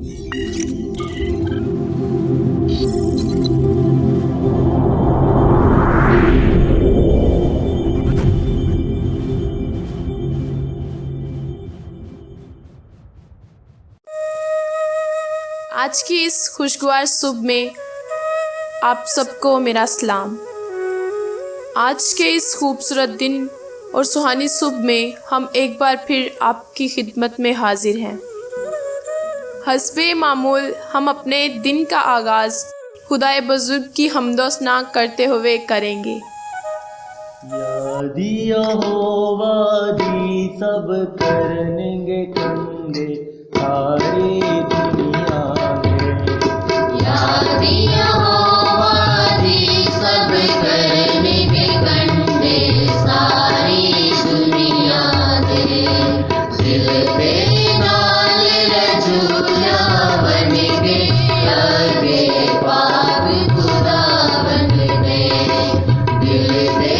آج کی اس خوشگوار صبح میں آپ سب کو میرا سلام۔ آج کے اس خوبصورت دن اور سہانی صبح میں ہم ایک بار پھر آپ کی خدمت میں حاضر ہیں۔ حسب معمول ہم اپنے دن کا آغاز خدائے بزرگ کی حمد و ثنا کرتے ہوئے کریں گے۔ یادی یہوہ دی سب کریں گے کندے ساری دنیا میں، یادی یہوہ دی سب کریں گے کندے ساری دنیا دے، دل پہ نال رجولا بن کے لگے پاک خدا بن گئے، دل پہ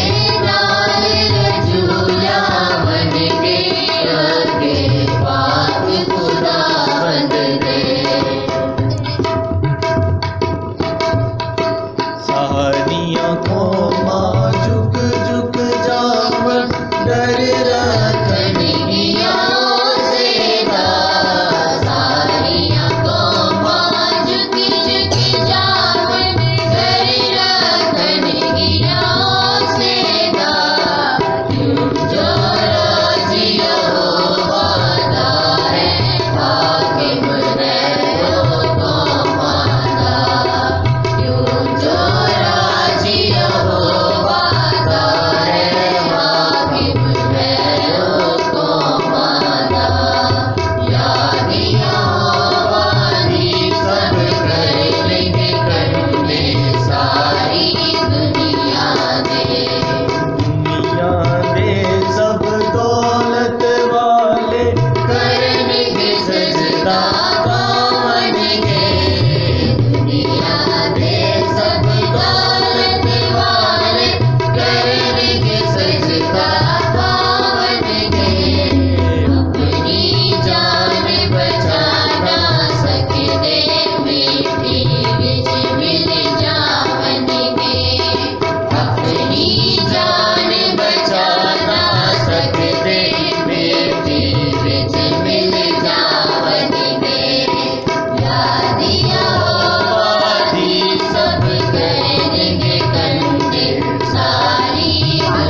نال رجولا بن کے لگے پاک خدا بن گئے۔ ساریاں قوماں جھک جھک جاون ڈر رکھن گیا سیدا، ساریاں قوماں جھک جھک جاون ڈر رکھن گیا سیدا، کیوں جو راج یہوہ دا ہے حاکم رہو قوماں دا، کیوں جو راج یہوہ دا ہے حاکم رہو قوماں دا، یادی یہوہ دی سب کریں گے کندے ساری دنیا دے، دنیا دے سب دولت والے کریں گے سجدہ پاون گے، دنیا دے سب دولت والے کریں گے سجدہ پاون گے، اپنی جان بچا نہ سکتے مٹی وچ مل جاون گے، اپنی جان بچا نہ سکتے مٹی وچ مل جاون گے، یادی یہوہ دی سب کریں گے کندے ساری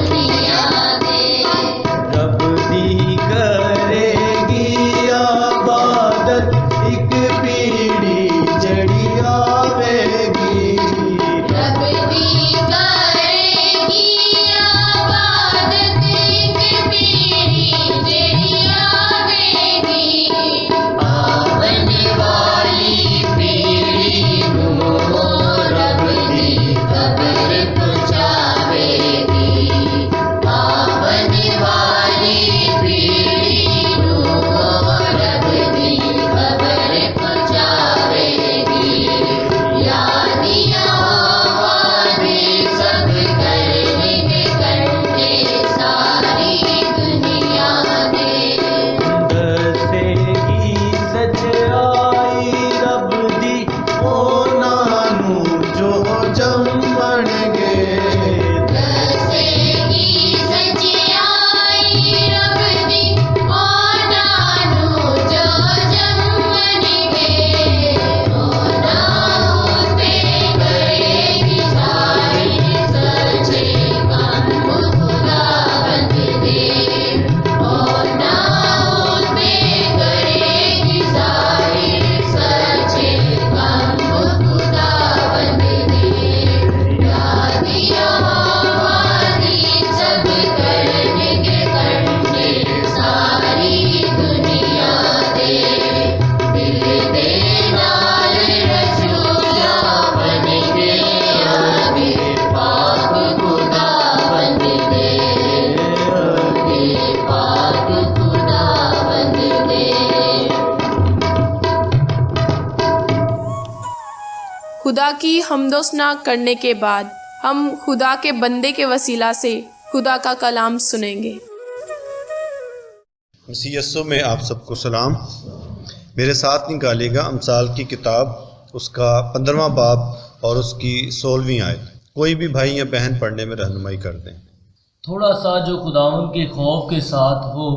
دنیا دے، رب دی کرے گی عبادت ایک پیڑھی چڑھی آوے گی، رب دی کرے گی عبادت ایک پیڑھی جڑی آوے گی، آون والی پیڑھی نوں رب دی خبر پہنچاوے گی، آون والی پیڑھی نوں رب دی خبر پہنچاوے گی، یادی یہوہ دی سب کریں گے کندے ساری دنیا دے، دسے گی سچائی رب دی اونا نوں جو جمن گے، دسے گی سچائی رب دی اونا نوں جو جمن گے، اونا تے کرے گی ساری سچے کام خدا بند دے، اونا تے کرے گی ساری سچے کام خدا بند دے، یادی یہوہ دی سب کریں گے کندے ساری دنیا دے، دل دے نال رسولا بن کے آگے پاک خدا بن دے، آگے پاک خدا بن دے۔ خدا کی حمد و ثنا کرنے کے بعد ہم خدا کے بندے کے وسیلہ سے خدا کا کلام سنیں گے۔ مسیح یسوع میں آپ سب کو سلام۔ میرے ساتھ نکالیے گا امثال کی کتاب، اس کا 15واں باب اور اس کی 16ویں آیت۔ کوئی بھی بھائی یا بہن پڑھنے میں رہنمائی کر دیں۔ تھوڑا سا جو خداوند کے خوف کے ساتھ ہو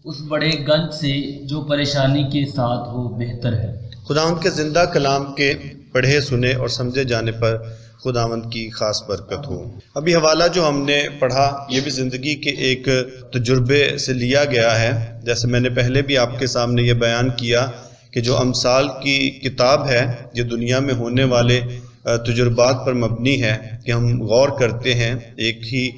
اس بڑے گنج سے جو پریشانی کے ساتھ ہو بہتر ہے۔ خداوند کے زندہ کلام کے پڑھے سنے اور سمجھے جانے پر خداوند کی خاص برکت ہو۔ ابھی حوالہ جو ہم نے پڑھا یہ بھی زندگی کے ایک تجربے سے لیا گیا ہے، جیسے میں نے پہلے بھی آپ کے سامنے یہ بیان کیا کہ جو امثال کی کتاب ہے یہ دنیا میں ہونے والے تجربات پر مبنی ہے کہ ہم غور کرتے ہیں، ایک ہی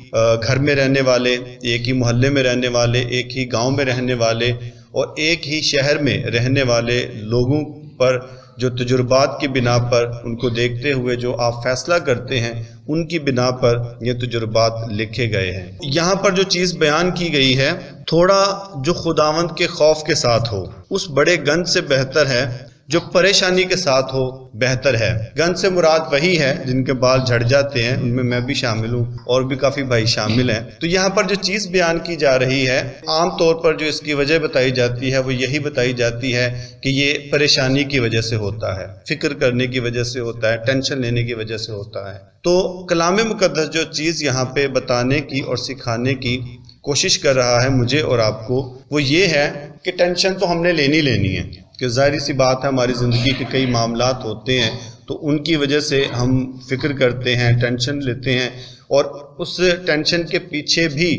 گھر میں رہنے والے، ایک ہی محلے میں رہنے والے، ایک ہی گاؤں میں رہنے والے اور ایک ہی شہر میں رہنے والے لوگوں پر جو تجربات کی بنا پر ان کو دیکھتے ہوئے جو آپ فیصلہ کرتے ہیں ان کی بنا پر یہ تجربات لکھے گئے ہیں۔ یہاں پر جو چیز بیان کی گئی ہے، تھوڑا جو خداوند کے خوف کے ساتھ ہو اس بڑے گنج سے بہتر ہے جو پریشانی کے ساتھ ہو بہتر ہے۔ گنج سے مراد وہی ہے جن کے بال جھڑ جاتے ہیں، ان میں بھی شامل ہوں اور بھی کافی بھائی شامل ہیں۔ تو یہاں پر جو چیز بیان کی جا رہی ہے عام طور پر جو اس کی وجہ بتائی جاتی ہے وہ یہی بتائی جاتی ہے کہ یہ پریشانی کی وجہ سے ہوتا ہے، فکر کرنے کی وجہ سے ہوتا ہے، ٹینشن لینے کی وجہ سے ہوتا ہے۔ تو کلام مقدس جو چیز یہاں پہ بتانے کی اور سکھانے کی کوشش کر رہا ہے مجھے اور آپ کو، وہ یہ ہے کہ ٹینشن تو ہم نے لینی ہے، کہ ظاہری سی بات ہے ہماری زندگی کے کئی معاملات ہوتے ہیں تو ان کی وجہ سے ہم فکر کرتے ہیں، ٹینشن لیتے ہیں، اور اس ٹینشن کے پیچھے بھی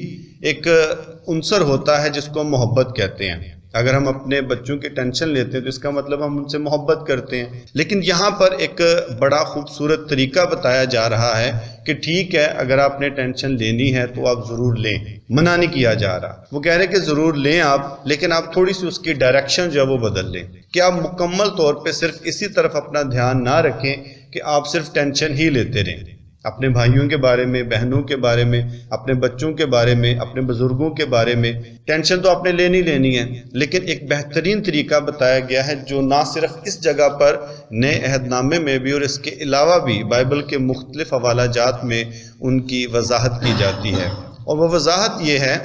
ایک عنصر ہوتا ہے جس کو محبت کہتے ہیں۔ اگر ہم اپنے بچوں کی ٹینشن لیتے ہیں تو اس کا مطلب ہم ان سے محبت کرتے ہیں۔ لیکن یہاں پر ایک بڑا خوبصورت طریقہ بتایا جا رہا ہے کہ ٹھیک ہے اگر آپ نے ٹینشن لینی ہے تو آپ ضرور لیں، منع نہیں کیا جا رہا۔ وہ کہہ رہے کہ ضرور لیں آپ، لیکن آپ تھوڑی سی اس کی ڈائریکشن جو ہے وہ بدل لیں، کہ آپ مکمل طور پہ صرف اسی طرف اپنا دھیان نہ رکھیں کہ آپ صرف ٹینشن ہی لیتے رہیں۔ اپنے بھائیوں کے بارے میں، بہنوں کے بارے میں، اپنے بچوں کے بارے میں، اپنے بزرگوں کے بارے میں ٹینشن تو آپ نے لینی ہے، لیکن ایک بہترین طریقہ بتایا گیا ہے جو نہ صرف اس جگہ پر نئے عہد نامے میں بھی اور اس کے علاوہ بھی بائبل کے مختلف حوالہ جات میں ان کی وضاحت کی جاتی ہے۔ اور وہ وضاحت یہ ہے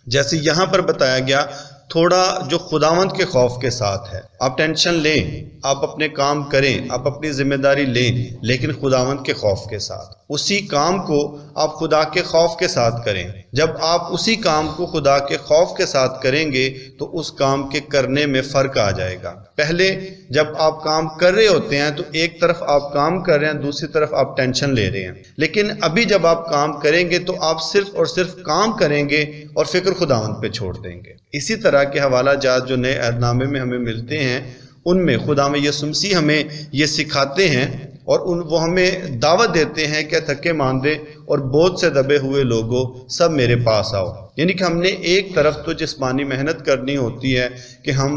جیسے یہاں پر بتایا گیا، تھوڑا جو خداوند کے خوف کے ساتھ ہے۔ آپ ٹینشن لیں، آپ اپنے کام کریں، آپ اپنی ذمہ داری لیں، لیکن خداوند کے خوف کے ساتھ۔ اسی کام کو آپ خدا کے خوف کے ساتھ کریں۔ جب آپ اسی کام کو خدا کے خوف کے ساتھ کریں گے تو اس کام کے کرنے میں فرق آ جائے گا۔ پہلے جب آپ کام کر رہے ہوتے ہیں تو ایک طرف آپ کام کر رہے ہیں، دوسری طرف آپ ٹینشن لے رہے ہیں، لیکن ابھی جب آپ کام کریں گے تو آپ صرف اور صرف کام کریں گے اور فکر خداوند پہ چھوڑ دیں گے۔ اسی طرح کے حوالہ جات جو نئے عہد نامے میں ہمیں ملتے ہیں ان میں خدا میں یسوع مسیح ہمیں یہ سکھاتے ہیں اور وہ ہمیں دعوت دیتے ہیں کہ تھکے ماندے اور بوجھ سے دبے ہوئے لوگوں سب میرے پاس آؤ۔ یعنی کہ ہم نے ایک طرف تو جسمانی محنت کرنی ہوتی ہے کہ ہم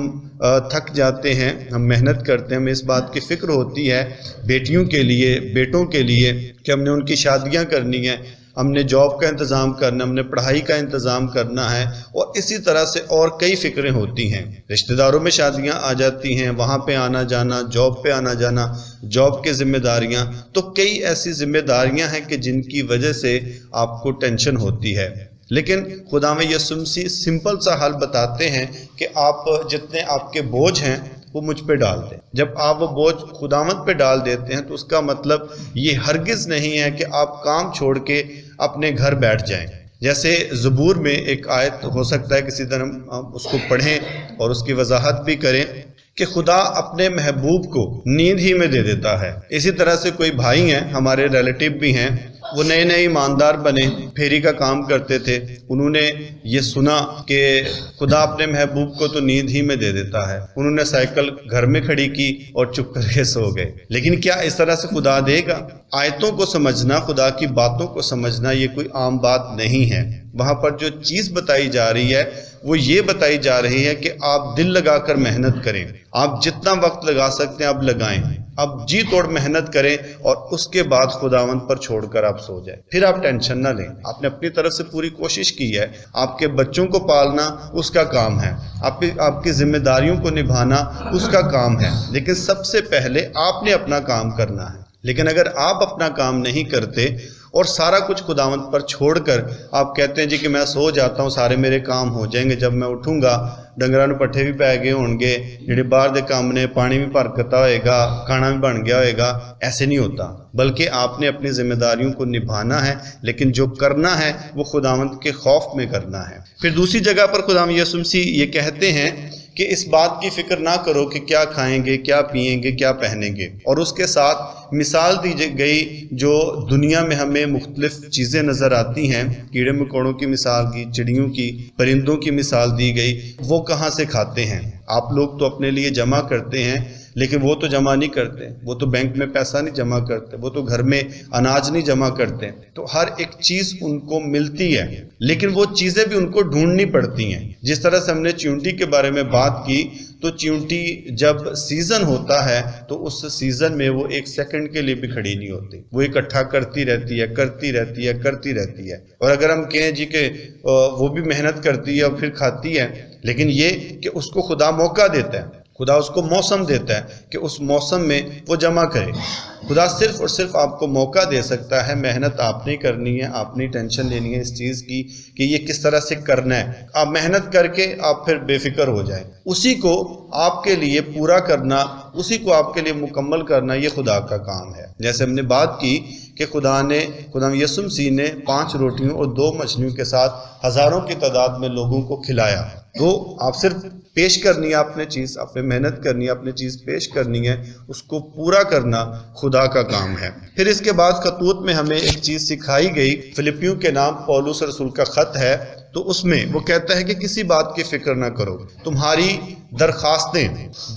تھک جاتے ہیں، ہم محنت کرتے ہیں، ہمیں اس بات کی فکر ہوتی ہے بیٹیوں کے لیے، بیٹوں کے لیے کہ ہم نے ان کی شادیاں کرنی ہیں، ہم نے جاب کا انتظام کرنا، ہم نے پڑھائی کا انتظام کرنا ہے، اور اسی طرح سے اور کئی فکریں ہوتی ہیں۔ رشتہ داروں میں شادیاں آ جاتی ہیں، وہاں پہ آنا جانا، جاب پہ آنا جانا، جاب کے ذمہ داریاں، تو کئی ایسی ذمہ داریاں ہیں کہ جن کی وجہ سے آپ کو ٹینشن ہوتی ہے۔ لیکن خدا میں یسوع مسیح سمپل سا حل بتاتے ہیں کہ آپ جتنے آپ کے بوجھ ہیں وہ مجھ پہ ڈال دیں۔ جب آپ وہ بوجھ خداوند پہ ڈال دیتے ہیں تو اس کا مطلب یہ ہرگز نہیں ہے کہ آپ کام چھوڑ کے اپنے گھر بیٹھ جائیں۔ جیسے زبور میں ایک آیت ہو سکتا ہے کسی طرح اس کو پڑھیں اور اس کی وضاحت بھی کریں کہ خدا اپنے محبوب کو نیند ہی میں دے دیتا ہے۔ اسی طرح سے کوئی بھائی ہیں، ہمارے ریلیٹیو بھی ہیں، وہ نئے ایماندار بنے، پھیری کا کام کرتے تھے، انہوں نے یہ سنا کہ خدا اپنے محبوب کو تو نیند ہی میں دے دیتا ہے، انہوں نے سائیکل گھر میں کھڑی کی اور چپ کر کے سو گئے۔ لیکن کیا اس طرح سے خدا دے گا؟ آیتوں کو سمجھنا، خدا کی باتوں کو سمجھنا یہ کوئی عام بات نہیں ہے۔ وہاں پر جو چیز بتائی جا رہی ہے وہ یہ بتائی جا رہی ہے کہ آپ دل لگا کر محنت کریں، آپ جتنا وقت لگا سکتے ہیں آپ لگائیں، آپ جی توڑ محنت کریں اور اس کے بعد خداوند پر چھوڑ کر آپ سو جائیں۔ پھر آپ ٹینشن نہ لیں، آپ نے اپنی طرف سے پوری کوشش کی ہے، آپ کے بچوں کو پالنا اس کا کام ہے، آپ کی ذمہ داریوں کو نبھانا اس کا کام ہے، لیکن سب سے پہلے آپ نے اپنا کام کرنا ہے۔ لیکن اگر آپ اپنا کام نہیں کرتے اور سارا کچھ خداوند پر چھوڑ کر آپ کہتے ہیں جی کہ میں سو جاتا ہوں سارے میرے کام ہو جائیں گے, جب میں اٹھوں گا ڈنگراں نوں پٹھے بھی پی گئے ہون گے, جڑے باہر دے کام نے پانی بھی بھر کتا ہوئے گا, کھانا بھی بن گیا ہوئے گا. ایسے نہیں ہوتا, بلکہ آپ نے اپنی ذمہ داریوں کو نبھانا ہے, لیکن جو کرنا ہے وہ خداوند کے خوف میں کرنا ہے. پھر دوسری جگہ پر خداوند یسوع مسیح یہ کہتے ہیں کہ اس بات کی فکر نہ کرو کہ کیا کھائیں گے, کیا پئیں گے, کیا پہنیں گے. اور اس کے ساتھ مثال دی گئی جو دنیا میں ہمیں مختلف چیزیں نظر آتی ہیں, کیڑے مکوڑوں کی مثال کی, چڑیوں کی, پرندوں کی مثال دی گئی. وہ کہاں سے کھاتے ہیں؟ آپ لوگ تو اپنے لیے جمع کرتے ہیں, لیکن وہ تو جمع نہیں کرتے, وہ تو بینک میں پیسہ نہیں جمع کرتے, وہ تو گھر میں اناج نہیں جمع کرتے. تو ہر ایک چیز ان کو ملتی ہے, لیکن وہ چیزیں بھی ان کو ڈھونڈنی پڑتی ہیں. جس طرح سے ہم نے چیونٹی کے بارے میں بات کی, تو چیونٹی جب سیزن ہوتا ہے تو اس سیزن میں وہ ایک سیکنڈ کے لیے بھی کھڑی نہیں ہوتی, وہ اکٹھا کرتی رہتی ہے, کرتی رہتی ہے, کرتی رہتی ہے. اور اگر ہم کہیں جی کہ وہ بھی محنت کرتی ہے اور پھر کھاتی ہے, لیکن یہ کہ اس کو خدا موقع دیتا ہے, خدا اس کو موسم دیتا ہے کہ اس موسم میں وہ جمع کرے. خدا صرف اور صرف آپ کو موقع دے سکتا ہے, محنت آپ نے کرنی ہے, آپ نے ٹینشن لینی ہے اس چیز کی کہ یہ کس طرح سے کرنا ہے. آپ محنت کر کے آپ پھر بے فکر ہو جائیں, اسی کو آپ کے لیے پورا کرنا, اسی کو آپ کے لیے مکمل کرنا, یہ خدا کا کام ہے. جیسے ہم نے بات کی کہ خدا یسوع مسیح نے 5 روٹیوں اور 2 مچھلیوں کے ساتھ ہزاروں کی تعداد میں لوگوں کو کھلایا. تو آپ صرف پیش کرنی ہے اپنے چیز, آپ نے محنت کرنی ہے, اپنی چیز پیش کرنی ہے, اس کو پورا کرنا خدا کا کام ہے. پھر اس کے بعد خطوط میں ہمیں ایک چیز سکھائی گئی, فلپیوں کے نام پولس رسول کا خط ہے, تو اس میں وہ کہتا ہے کہ کسی بات کی فکر نہ کرو, تمہاری درخواستیں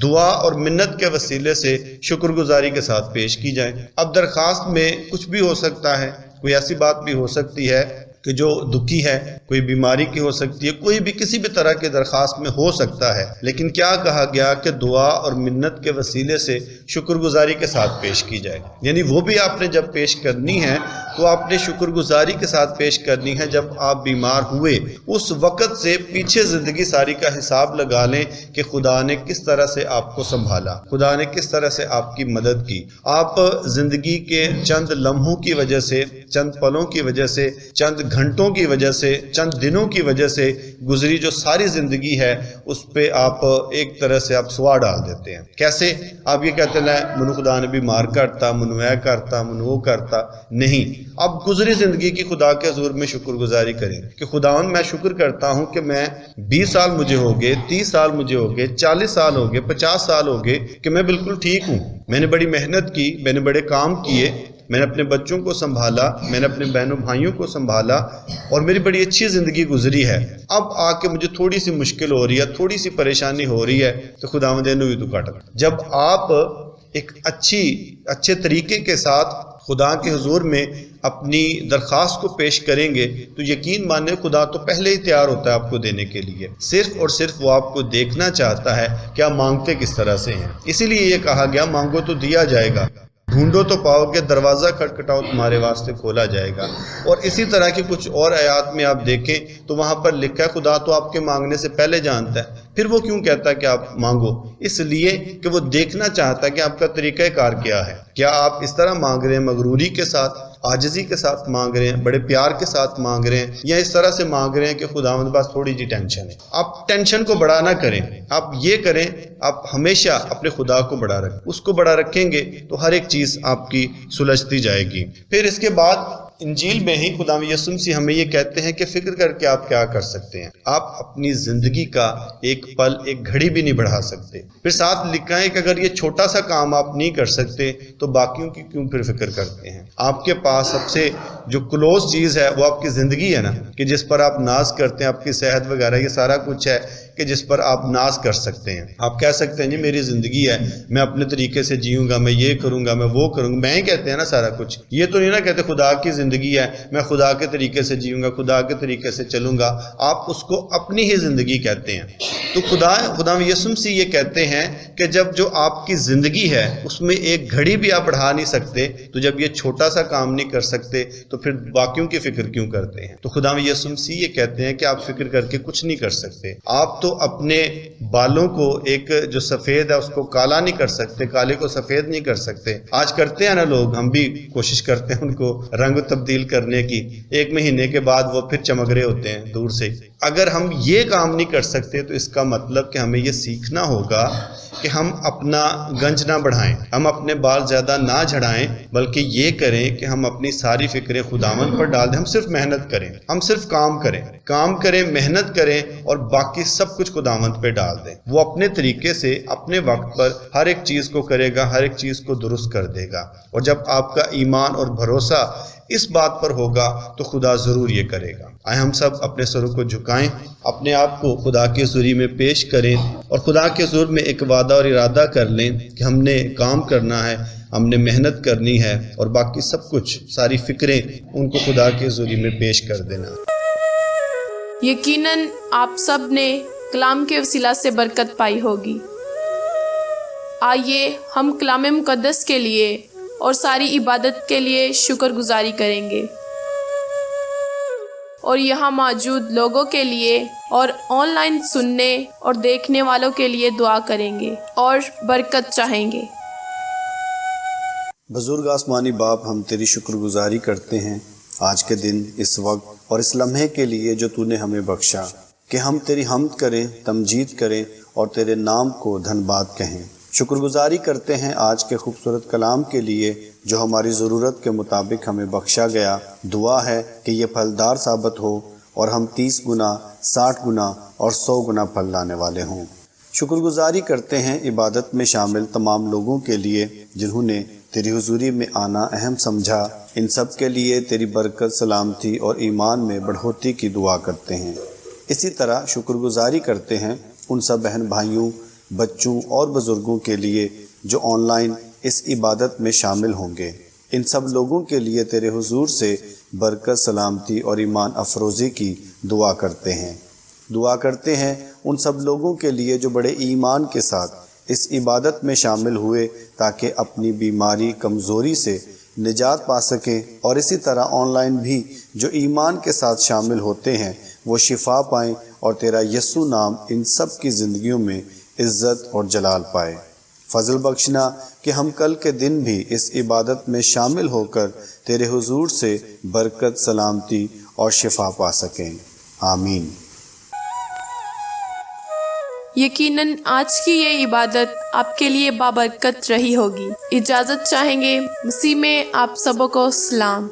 دعا اور منت کے وسیلے سے شکر گزاری کے ساتھ پیش کی جائیں. اب درخواست میں کچھ بھی ہو سکتا ہے, کوئی ایسی بات بھی ہو سکتی ہے کہ جو دکھی ہے, کوئی بیماری کی ہو سکتی ہے, کوئی بھی کسی بھی طرح کے درخواست میں ہو سکتا ہے. لیکن کیا کہا گیا کہ دعا اور منت کے وسیلے سے شکر گزاری کے ساتھ پیش کی جائے. یعنی وہ بھی آپ نے جب پیش کرنی ہے تو آپ نے شکر گزاری کے ساتھ پیش کرنی ہے. جب آپ بیمار ہوئے اس وقت سے پیچھے زندگی ساری کا حساب لگا لیں کہ خدا نے کس طرح سے آپ کو سنبھالا, خدا نے کس طرح سے آپ کی مدد کی. آپ زندگی کے چند لمحوں کی وجہ سے, چند پلوں کی وجہ سے, چند گھنٹوں کی وجہ سے, چند دنوں کی وجہ سے گزری جو ساری زندگی ہے اس پہ آپ ایک طرح سے آپ سوا ڈال دیتے ہیں. کیسے؟ آپ یہ کہتے ہیں منو خدا نے بیمار کرتا, منو اے کرتا, منو وہ کرتا. نہیں, اب گزری زندگی کی خدا کے حضور میں شکر گزاری کریں کہ خداوند میں شکر کرتا ہوں کہ میں 20 سال مجھے ہو گئے, 30 سال مجھے ہو گئے, 40 سال ہو گئے, 50 سال ہو گئے کہ میں بالکل ٹھیک ہوں. میں نے بڑی محنت کی, میں نے بڑے کام کیے, میں نے اپنے بچوں کو سنبھالا, میں نے اپنے بہنوں بھائیوں کو سنبھالا اور میری بڑی اچھی زندگی گزری ہے. اب آ کے مجھے تھوڑی سی مشکل ہو رہی ہے, تھوڑی سی پریشانی ہو رہی ہے, تو خداوند اینو بھی تو کٹ. جب آپ ایک اچھے طریقے کے ساتھ خدا کے حضور میں اپنی درخواست کو پیش کریں گے تو یقین مانیں خدا تو پہلے ہی تیار ہوتا ہے آپ کو دینے کے لیے. صرف اور صرف وہ آپ کو دیکھنا چاہتا ہے کہ آپ مانگتے کس طرح سے ہیں. اسی لیے یہ کہا گیا مانگو تو دیا جائے گا, ڈھونڈو تو پاؤ گے, دروازہ کھٹکھٹاؤ تمہارے واسطے کھولا جائے گا. اور اسی طرح کی کچھ اور آیات میں آپ دیکھیں تو وہاں پر لکھا ہے خدا تو آپ کے مانگنے سے پہلے جانتا ہے. پھر وہ کیوں کہتا ہے کہ آپ مانگو؟ اس لیے کہ وہ دیکھنا چاہتا ہے کہ آپ کا طریقہ کار کیا ہے. کیا آپ اس طرح مانگ رہے ہیں, مغروری کے ساتھ, عاجزی کے ساتھ مانگ رہے ہیں, بڑے پیار کے ساتھ مانگ رہے ہیں, یا اس طرح سے مانگ رہے ہیں کہ خداوند پاس تھوڑی جی ٹینشن ہے. آپ ٹینشن کو بڑا نہ کریں, آپ یہ کریں آپ ہمیشہ اپنے خدا کو بڑا رکھیں. اس کو بڑا رکھیں گے تو ہر ایک چیز آپ کی سلجھتی جائے گی. پھر اس کے بعد انجیل میں ہی خدا یسوع مسیح ہمیں یہ کہتے ہیں کہ فکر کر کے آپ کیا کر سکتے ہیں. آپ اپنی زندگی کا ایک پل, ایک گھڑی بھی نہیں بڑھا سکتے. پھر ساتھ لکھا ہے کہ اگر یہ چھوٹا سا کام آپ نہیں کر سکتے تو باقیوں کی کیوں پھر فکر کرتے ہیں. آپ کے پاس سب سے جو کلوز چیز ہے وہ آپ کی زندگی ہے نا, کہ جس پر آپ ناز کرتے ہیں, آپ کی صحت وغیرہ, یہ سارا کچھ ہے کہ جس پر آپ ناز کر سکتے ہیں. آپ کہہ سکتے ہیں جی میری زندگی ہے, میں اپنے طریقے سے جیوں گا, میں یہ کروں گا, میں وہ کروں گا. میں ہی کہتے ہیں نا سارا کچھ. یہ تو نہیں نا کہتے خدا کی زندگی ہے, میں خدا کے طریقے سے جیوں گا, خدا کے طریقے سے چلوں گا. آپ اس کو اپنی ہی زندگی کہتے ہیں. تو خدا یسوع مسیح یہ کہتے ہیں کہ جب جو آپ کی زندگی ہے اس میں ایک گھڑی بھی آپ بڑھا نہیں سکتے, تو جب یہ چھوٹا سا کام نہیں کر سکتے تو پھر باقیوں کی فکر کیوں کرتے ہیں؟ تو خدا یسوع مسیح یہ کہتے ہیں کہ آپ فکر کر کے کچھ نہیں کر سکتے. آپ تو اپنے بالوں کو ایک جو سفید ہے اس کو کالا نہیں کر سکتے, کالے کو سفید نہیں کر سکتے. آج کرتے ہیں نا لوگ, ہم بھی کوشش کرتے ہیں ان کو رنگ تبدیل کرنے کی, 1 مہینے کے بعد وہ پھر چمک رہے ہوتے ہیں دور سے. اگر ہم یہ کام نہیں کر سکتے تو اس کا مطلب کہ ہمیں یہ سیکھنا ہوگا کہ ہم اپنا گنج نہ بڑھائیں, ہم اپنے بال زیادہ نہ جھڑائیں, بلکہ یہ کریں کہ ہم اپنی ساری فکریں خداوند پر ڈال دیں. ہم صرف محنت کریں, ہم صرف کام کریں, محنت کریں اور باقی سب کچھ خداوند پہ ڈال دیں. وہ اپنے طریقے سے اپنے وقت پر ہر ایک چیز کو کرے گا, ہر ایک چیز کو درست کر دے گا. اور جب آپ کا ایمان اور بھروسہ اس بات پر ہوگا تو خدا ضرور یہ کرے گا. آئے ہم سب اپنے سروں کو جھکائیں, اپنے آپ کو خدا کے حضوری میں پیش کریں اور خدا کے حضور میں ایک وعدہ اور ارادہ کر لیں کہ ہم نے کام کرنا ہے, ہم نے محنت کرنی ہے اور باقی سب کچھ, ساری فکریں ان کو خدا کے حضوری میں پیش کر دینا. یقیناً آپ سب نے کلام کے وسیلہ سے برکت پائی ہوگی. آئیے ہم کلام مقدس کے لیے اور ساری عبادت کے لیے شکر گزاری کریں گے, اور یہاں موجود لوگوں کے لیے اور آن لائن سننے اور دیکھنے والوں کے لیے دعا کریں گے اور برکت چاہیں گے. بزرگ آسمانی باپ, ہم تیری شکر گزاری کرتے ہیں آج کے دن, اس وقت اور اس لمحے کے لیے جو تو نے ہمیں بخشا, کہ ہم تیری حمد کریں, تمجید کریں اور تیرے نام کو دھن باد کہیں. شکر گزاری کرتے ہیں آج کے خوبصورت کلام کے لیے جو ہماری ضرورت کے مطابق ہمیں بخشا گیا. دعا ہے کہ یہ پھلدار ثابت ہو اور ہم 30 گنا, 60 گنا اور 100 گنا پھل لانے والے ہوں. شکر گزاری کرتے ہیں عبادت میں شامل تمام لوگوں کے لیے جنہوں نے تیری حضوری میں آنا اہم سمجھا. ان سب کے لیے تیری برکت, سلامتی اور ایمان میں بڑھوتری کی دعا کرتے ہیں. اسی طرح شکر گزاری کرتے ہیں ان سب بہن بھائیوں, بچوں اور بزرگوں کے لیے جو آن لائن اس عبادت میں شامل ہوں گے. ان سب لوگوں کے لیے تیرے حضور سے برکت, سلامتی اور ایمان افروزی کی دعا کرتے ہیں. دعا کرتے ہیں ان سب لوگوں کے لیے جو بڑے ایمان کے ساتھ اس عبادت میں شامل ہوئے تاکہ اپنی بیماری, کمزوری سے نجات پا سکیں, اور اسی طرح آن لائن بھی جو ایمان کے ساتھ شامل ہوتے ہیں وہ شفا پائیں اور تیرا یسوع نام ان سب کی زندگیوں میں عزت اور جلال پائے. فضل بخشنا کہ ہم کل کے دن بھی اس عبادت میں شامل ہو کر تیرے حضور سے برکت, سلامتی اور شفا پا سکیں. آمین. یقیناً آج کی یہ عبادت آپ کے لیے بابرکت رہی ہوگی. اجازت چاہیں گے. مسیح میں آپ سبوں کو سلام.